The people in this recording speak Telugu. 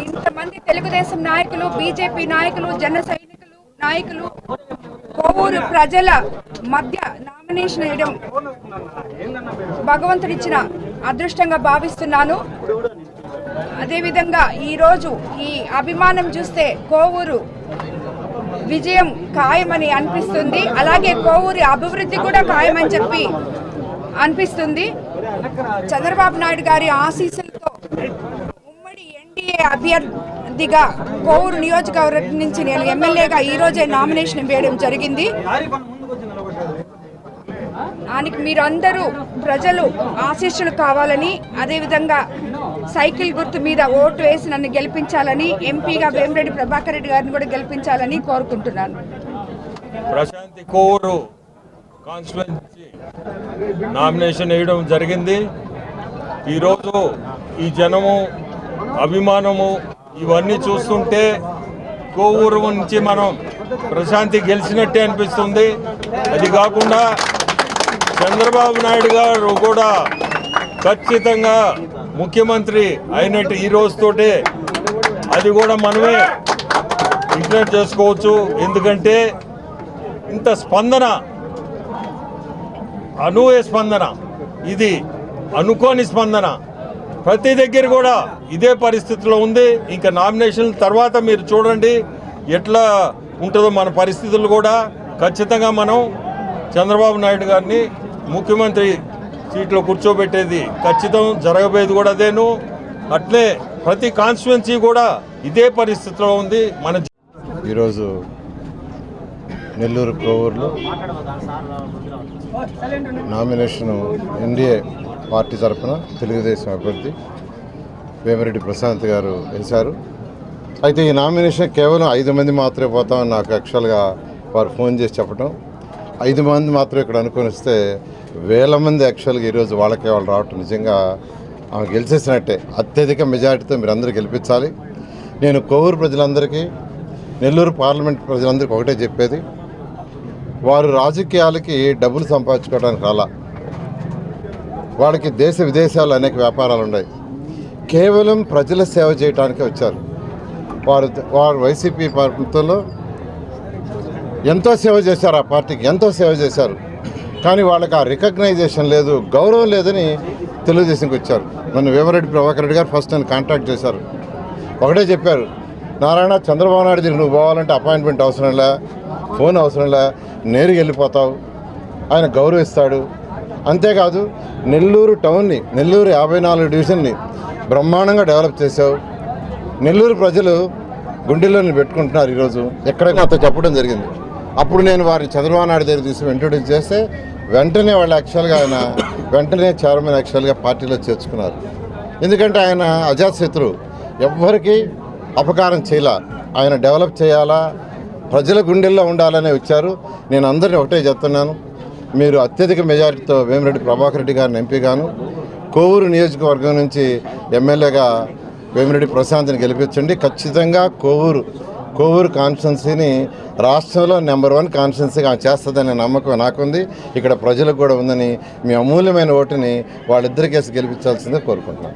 ఇంతమంది తెలుగుదేశం నాయకులు, బీజేపీ నాయకులు, జన సైనికులు నాయకులు కోవూరు ప్రజల మధ్య నామినేషన్ వేయడం భగవంతుడిచ్చిన అదృష్టంగా భావిస్తున్నాను. అదేవిధంగా ఈరోజు ఈ అభిమానం చూస్తే కోవూరు విజయం ఖాయమని అనిపిస్తుంది. అలాగే కోవూరి అభివృద్ధి కూడా ఖాయమని చెప్పి అనిపిస్తుంది. చంద్రబాబు నాయుడు గారి ఆశీస్సులతో ఉమ్మడి ఎన్డీఏ అభ్యర్థిగా కోవూరు నియోజకవర్గం నుంచి నేను ఎమ్మెల్యేగా ఈరోజే నామినేషన్ వేయడం జరిగింది. దానికి మీరందరూ ప్రజలు ఆశీస్సులు కావాలని, అదేవిధంగా సైకిల్ గుర్తు మీద ఓటు వేసి నన్ను గెలిపించాలని, ఎంపీగా వేమిరెడ్డి ప్రభాకర్ రెడ్డి గారిని కూడా గెలిపించాలని కోరుకుంటున్నాను. ప్రశాంతి కోవూరు కాన్స్టిట్యుయెన్సీ నామినేషన్ వేయడం జరిగింది. ఈరోజు ఈ జనము, అభిమానము ఇవన్నీ చూస్తుంటే కోవూరు నుంచి మనం ప్రశాంతి గెలిచినట్టే అనిపిస్తుంది. అది కాకుండా చంద్రబాబు నాయుడు గారు కూడా ఖచ్చితంగా ముఖ్యమంత్రి అయినట్టు ఈ రోజుతోటే అది కూడా మనమే డిక్లేర్ చేసుకోవచ్చు. ఎందుకంటే ఇంత స్పందన, అనూహ్య స్పందన, ఇది అనుకోని స్పందన ప్రతి దగ్గర కూడా ఇదే పరిస్థితిలో ఉంది. ఇంకా నామినేషన్ తర్వాత మీరు చూడండి ఎట్లా ఉంటుందో మన పరిస్థితులు కూడా. ఖచ్చితంగా మనం చంద్రబాబు నాయుడు గారిని ముఖ్యమంత్రి సీట్లో కూర్చోబెట్టేది ఖచ్చితం, జరగబోయేది కూడా అదేను. అట్లే ప్రతి కాన్స్టిట్యుయెన్సీ కూడా ఇదే పరిస్థితిలో ఉంది. మన ఈరోజు నెల్లూరు కోవూరులో నామినేషన్ ఎన్డీఏ పార్టీ తరఫున తెలుగుదేశం అభ్యర్థి వేమిరెడ్డి ప్రశాంత్ గారు వేశారు. అయితే ఈ నామినేషన్ కేవలం 5 మంది మాత్రమే పోతామని నాకు యాక్చువల్గా వారు ఫోన్ చేసి చెప్పడం, 5 మంది మాత్రమే ఇక్కడ అనుకుని వస్తే వేల మంది యాక్చువల్గా ఈరోజు వాళ్ళకే వాళ్ళు రావటం నిజంగా ఆమె గెలిచేసినట్టే. అత్యధిక మెజారిటీతో మీరు అందరూ గెలిపించాలి. నేను కోవూరు ప్రజలందరికీ, నెల్లూరు పార్లమెంట్ ప్రజలందరికీ ఒకటే చెప్పేది, వారు రాజకీయాలకి డబ్బులు సంపాదించుకోవడానికి రాలా. వాళ్ళకి దేశ విదేశాల్లో అనేక వ్యాపారాలు ఉన్నాయి. కేవలం ప్రజల సేవ చేయడానికే వచ్చారు. వారు వైసీపీ ప్రభుత్వంలో ఎంతో సేవ చేశారు, ఆ పార్టీకి ఎంతో సేవ చేశారు. కానీ వాళ్ళకి ఆ రికగ్నైజేషన్ లేదు, గౌరవం లేదని తెలుగుదేశంకి వచ్చారు. నన్ను వేమిరెడ్డి ప్రభాకర్ రెడ్డి గారు ఫస్ట్ నన్ను కాంటాక్ట్ చేశారు. ఒకటే చెప్పారు, నారాయణ చంద్రబాబు నాయుడు దగ్గర నువ్వు పోవాలంటే అపాయింట్మెంట్ అవసరం లే, ఫోన్ అవసరం లే, నేరుగా వెళ్ళిపోతావు, ఆయన గౌరవిస్తాడు. అంతేకాదు నెల్లూరు టౌన్ని, నెల్లూరు 54 డివిజన్ని బ్రహ్మాండంగా డెవలప్ చేసావు. నెల్లూరు ప్రజలు గుండెల్లోని పెట్టుకుంటున్నారు. ఈరోజు ఎక్కడైనా అంత చెప్పడం జరిగింది. అప్పుడు నేను వారిని చంద్రబాబు నాయుడు దగ్గర తీసుకుని ఇంట్రొడ్యూస్ చేస్తే వెంటనే వాళ్ళు యాక్చువల్గా ఆయన వెంటనే చైర్మన్ యాక్చువల్గా పార్టీలో చేర్చుకున్నారు. ఎందుకంటే ఆయన అజాతశత్రువు, ఎవ్వరికీ అపకారం చేయాల, ఆయన డెవలప్ చేయాలా, ప్రజల గుండెల్లో ఉండాలనే వచ్చారు. నేను అందరినీ ఒకటే చెప్తున్నాను, మీరు అత్యధిక మెజారిటీతో వేమిరెడ్డి ప్రభాకర్ రెడ్డి గారిని ఎంపీగాను, కోవూరు నియోజకవర్గం నుంచి ఎమ్మెల్యేగా వేమిరెడ్డి ప్రశాంత్ని గెలిపించండి. ఖచ్చితంగా కోవూరు కాన్స్టిట్యున్సీని రాష్ట్రంలో నెంబర్ 1 కాన్స్టిట్యున్సీగా చేస్తుందనే నమ్మకం నాకుంది. ఇక్కడ ప్రజలకు కూడా ఉందని మీ అమూల్యమైన ఓటుని వాళ్ళిద్దరికేసి గెలిపించాల్సిందే కోరుకుంటున్నాను.